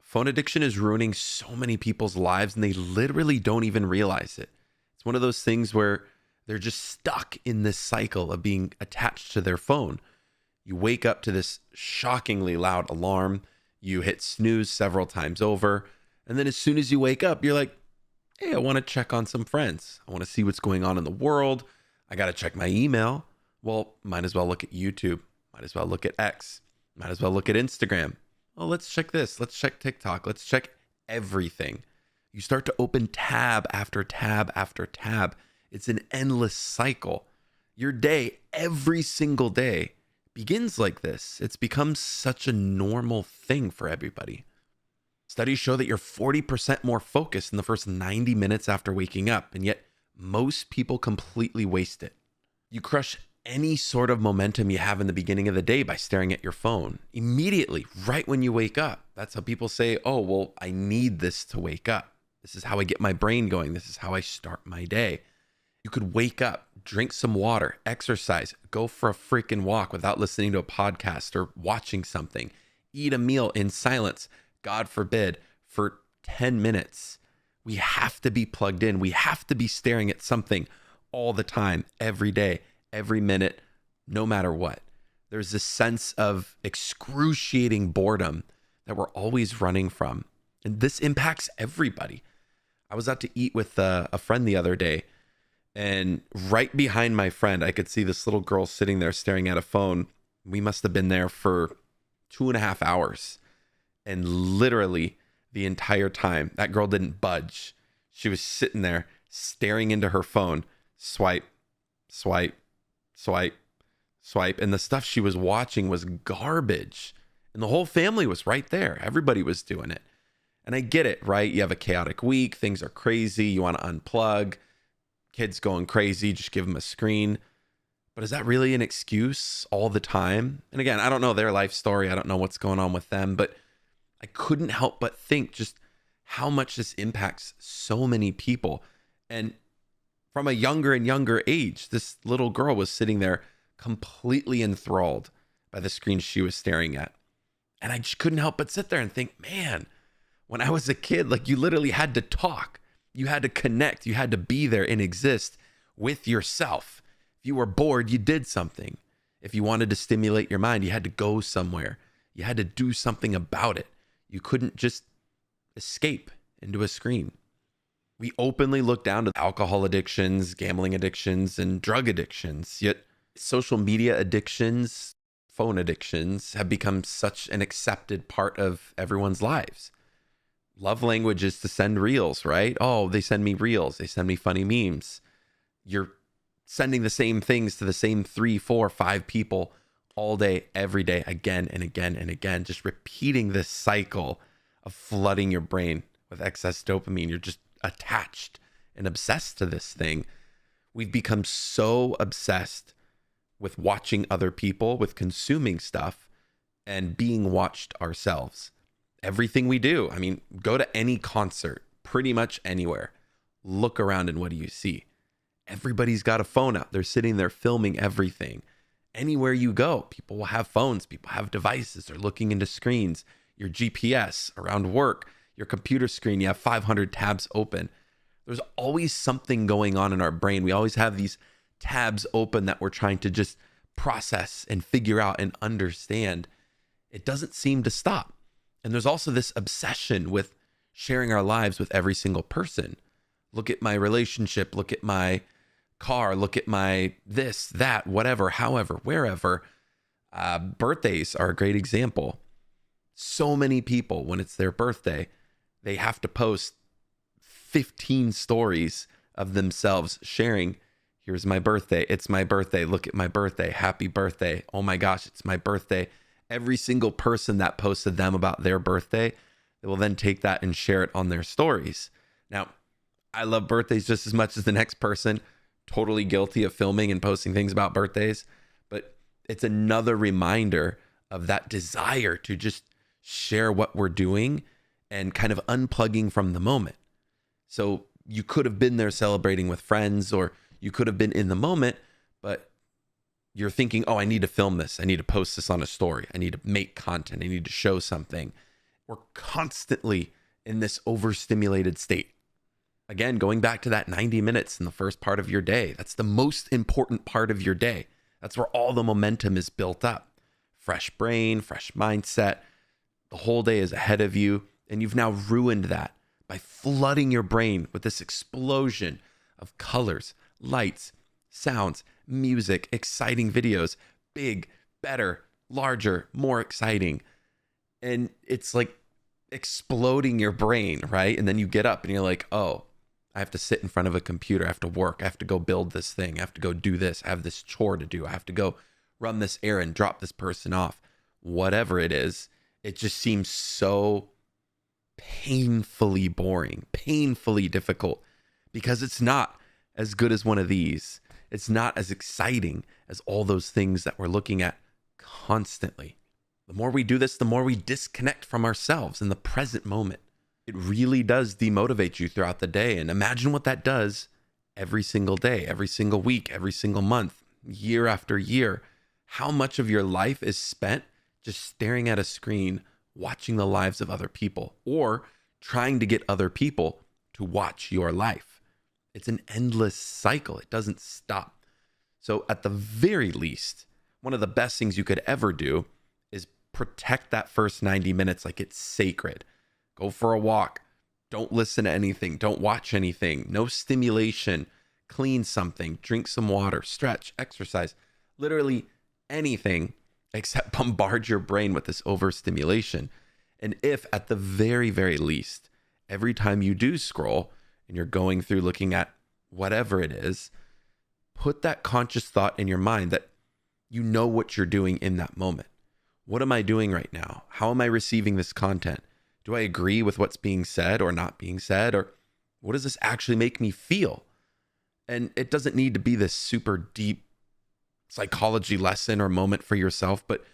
Phone addiction is ruining so many people's lives and they literally don't even realize it. It's one of those things where they're just stuck in this cycle of being attached to their phone. You wake up to this shockingly loud alarm. You hit snooze several times over. And then as soon as you wake up, you're like, hey, I want to check on some friends. I want to see what's going on in the world. I got to check my email. Well, might as well look at YouTube. Might as well look at X. Might as well look at Instagram. Oh, let's check this. Let's check TikTok. Let's check everything. You start to open tab after tab after tab. It's an endless cycle. Your day, every single day, begins like this. It's become such a normal thing for everybody. Studies show that you're 40% more focused in the first 90 minutes after waking up, and yet most people completely waste it. You crush any sort of momentum you have in the beginning of the day by staring at your phone immediately, right when you wake up. That's how people say, oh, well, I need this to wake up. This is how I get my brain going. This is how I start my day. You could wake up, drink some water, exercise, go for a freaking walk without listening to a podcast or watching something, eat a meal in silence, God forbid, for 10 minutes. We have to be plugged in. We have to be staring at something all the time, every day, every minute, no matter what. There's this sense of excruciating boredom that we're always running from. And this impacts everybody. I was out to eat with a friend the other day, and right behind my friend, I could see this little girl sitting there staring at a phone. We must have been there for 2.5 hours. And literally the entire time, that girl didn't budge. She was sitting there staring into her phone, swipe, swipe, swipe, swipe. And the stuff she was watching was garbage. And the whole family was right there. Everybody was doing it. And I get it, right? You have a chaotic week. Things are crazy. You want to unplug. Kids going crazy. Just give them a screen. But is that really an excuse all the time? And again, I don't know their life story. I don't know what's going on with them. But I couldn't help but think just how much this impacts so many people. And from a younger and younger age, this little girl was sitting there completely enthralled by the screen she was staring at. And I just couldn't help but sit there and think, man, when I was a kid, like you literally had to talk. You had to connect. You had to be there and exist with yourself. If you were bored, you did something. If you wanted to stimulate your mind, you had to go somewhere. You had to do something about it. You couldn't just escape into a screen. We openly look down to alcohol addictions, gambling addictions, and drug addictions. Yet social media addictions, phone addictions have become such an accepted part of everyone's lives. Love language is to send reels, right? Oh, they send me reels. They send me funny memes. You're sending the same things to the same 3, 4, 5 people all day, every day, again and again and again, just repeating this cycle of flooding your brain with excess dopamine. You're just attached and obsessed to this thing. We've become so obsessed with watching other people, with consuming stuff, and being watched ourselves. Everything we do. I mean, go to any concert, pretty much anywhere. Look around and what do you see? Everybody's got a phone out. They're sitting there filming everything. Anywhere you go, people will have phones, people have devices, they're looking into screens, your GPS, around work, your computer screen, you have 500 tabs open. There's always something going on in our brain. We always have these tabs open that we're trying to just process and figure out and understand. It doesn't seem to stop. And there's also this obsession with sharing our lives with every single person. Look at my relationship, look at my car, look at my this, that, whatever, however, wherever. Birthdays are a great example. So many people, when it's their birthday, they have to post 15 stories of themselves sharing, here's my birthday, it's my birthday, look at my birthday, happy birthday, oh my gosh, it's my birthday. Every single person that posted them about their birthday, they will then take that and share it on their stories. Now, I love birthdays just as much as the next person. Totally guilty of filming and posting things about birthdays, but it's another reminder of that desire to just share what we're doing and kind of unplugging from the moment. So you could have been there celebrating with friends, or you could have been in the moment, but you're thinking, oh, I need to film this. I need to post this on a story. I need to make content. I need to show something. We're constantly in this overstimulated state. Again, going back to that 90 minutes in the first part of your day, that's the most important part of your day. That's where all the momentum is built up. Fresh brain, fresh mindset. The whole day is ahead of you, and you've now ruined that by flooding your brain with this explosion of colors, lights, sounds, music, exciting videos, big, better, larger, more exciting. And it's like exploding your brain, right? And then you get up and you're like, oh, I have to sit in front of a computer. I have to work. I have to go build this thing. I have to go do this. I have this chore to do. I have to go run this errand, drop this person off. Whatever it is, it just seems so painfully boring, painfully difficult, because it's not as good as one of these. It's not as exciting as all those things that we're looking at constantly. The more we do this, the more we disconnect from ourselves in the present moment. It really does demotivate you throughout the day. And imagine what that does every single day, every single week, every single month, year after year. How much of your life is spent just staring at a screen, watching the lives of other people, or trying to get other people to watch your life? It's an endless cycle. It doesn't stop. So at the very least, one of the best things you could ever do is protect that first 90 minutes like it's sacred. Go for a walk. Don't listen to anything. Don't watch anything. No stimulation. Clean something. Drink some water. Stretch. Exercise. Literally anything except bombard your brain with this overstimulation. And if at the very, very least, every time you do scroll and you're going through looking at whatever it is, put that conscious thought in your mind that you know what you're doing in that moment. What am I doing right now? How am I receiving this content? Do I agree with what's being said or not being said? Or what does this actually make me feel? And it doesn't need to be this super deep psychology lesson or moment for yourself, but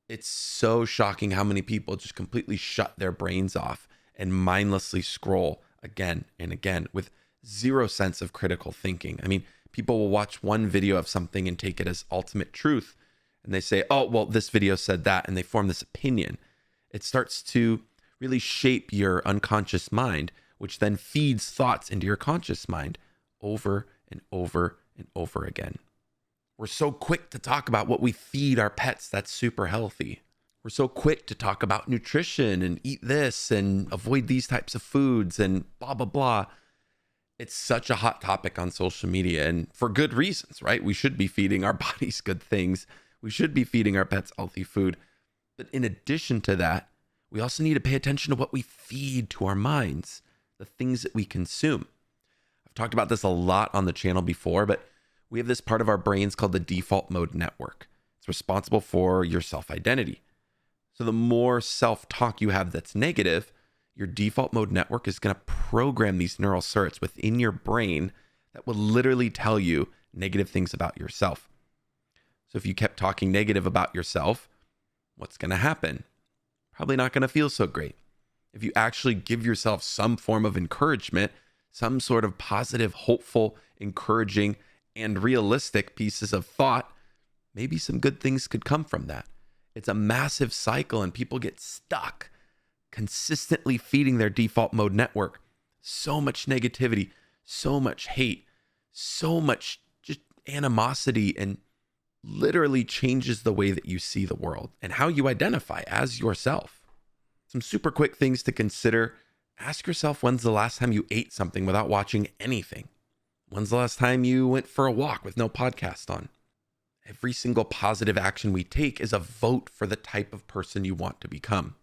it's so shocking how many people just completely shut their brains off and mindlessly scroll again and again with zero sense of critical thinking. I mean, people will watch one video of something and take it as ultimate truth. And they say, oh, well, this video said that. And they form this opinion. It starts to really shape your unconscious mind, which then feeds thoughts into your conscious mind over and over and over again. We're so quick to talk about what we feed our pets that's super healthy. We're so quick to talk about nutrition and eat this and avoid these types of foods and blah, blah, blah. It's such a hot topic on social media, and for good reasons, right? We should be feeding our bodies good things. We should be feeding our pets healthy food. But in addition to that, we also need to pay attention to what we feed to our minds, the things that we consume. I've talked about this a lot on the channel before, but we have this part of our brains called the default mode network. It's responsible for your self-identity. So the more self-talk you have that's negative, your default mode network is going to program these neural circuits within your brain that will literally tell you negative things about yourself. So if you kept talking negative about yourself, what's going to happen? Probably not going to feel so great. If you actually give yourself some form of encouragement, some sort of positive, hopeful, encouraging, and realistic pieces of thought, maybe some good things could come from that. It's a massive cycle, and people get stuck consistently feeding their default mode network so much negativity, so much hate, so much just animosity, and literally changes the way that you see the world and how you identify as yourself. Some super quick things to consider. Ask yourself, when's the last time you ate something without watching anything? When's the last time you went for a walk with no podcast on? Every single positive action we take is a vote for the type of person you want to become.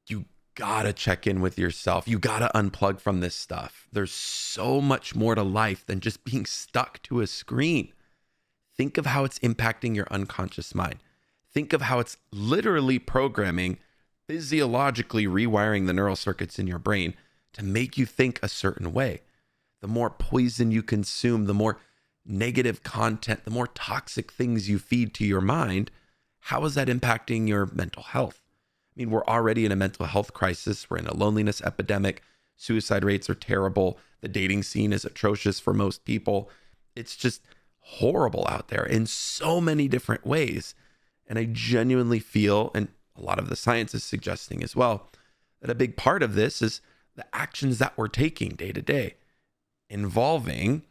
You gotta check in with yourself. You gotta unplug from this stuff. There's so much more to life than just being stuck to a screen. Think of how it's impacting your unconscious mind. Think of how it's literally programming, physiologically rewiring the neural circuits in your brain to make you think a certain way. The more poison you consume, the more negative content, the more toxic things you feed to your mind, how is that impacting your mental health? I mean, we're already in a mental health crisis. We're in a loneliness epidemic. Suicide rates are terrible. The dating scene is atrocious for most people. It's just horrible out there in so many different ways. And I genuinely feel, and a lot of the science is suggesting as well, that a big part of this is the actions that we're taking day to day, involving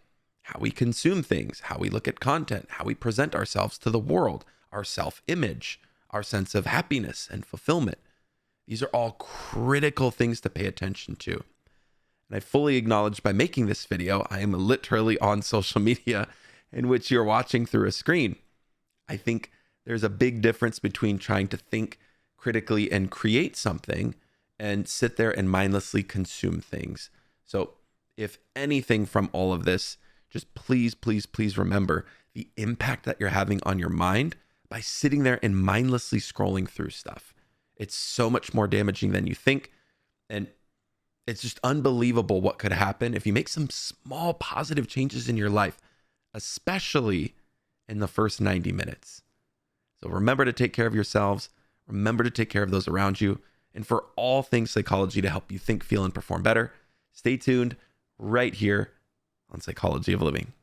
how we consume things, how we look at content, how we present ourselves to the world, our self-image, our sense of happiness and fulfillment. These are all critical things to pay attention to. And I fully acknowledge by making this video, I am literally on social media in which you're watching through a screen. I think there's a big difference between trying to think critically and create something and sit there and mindlessly consume things. So if anything from all of this, just please, please, please remember the impact that you're having on your mind by sitting there and mindlessly scrolling through stuff. It's so much more damaging than you think. And it's just unbelievable what could happen if you make some small positive changes in your life, especially in the first 90 minutes. So remember to take care of yourselves. Remember to take care of those around you. And for all things psychology to help you think, feel, and perform better, stay tuned right here on Psychology of Living.